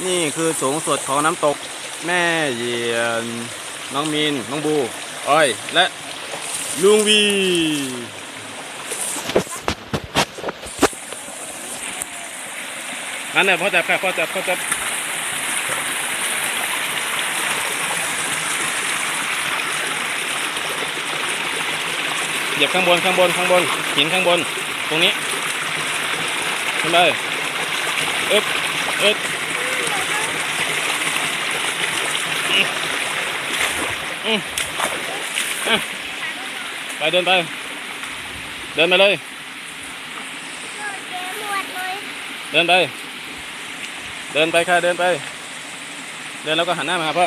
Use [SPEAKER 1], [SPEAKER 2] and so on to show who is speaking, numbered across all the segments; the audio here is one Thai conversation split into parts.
[SPEAKER 1] นี่คือสูงสุดของน้ำตกแม่เหยียนน้องมีนน้องบูอ้อยและลุงวีนั่นแหละพ่อจับค่ะพ่อจับเหยียบข้างบนหินข้างบนตรงนี้ขึ้นไปอึ๊บไปเดินไปเลยเดินไปค่ะเดินแล้วก็หันหน้ามาหาพ่อ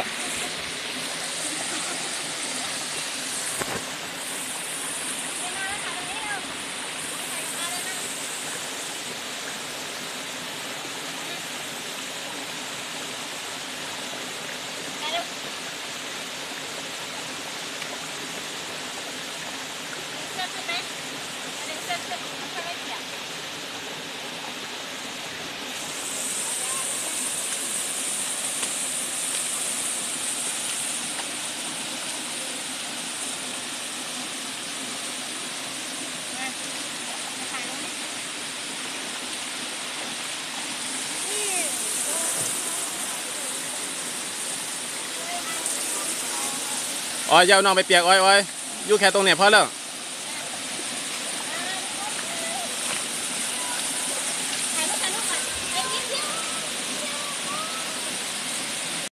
[SPEAKER 1] อ้อยยาวน้องไปเปียกอ้อยอยู่แค่ตรงเนี่ยพอแล้ว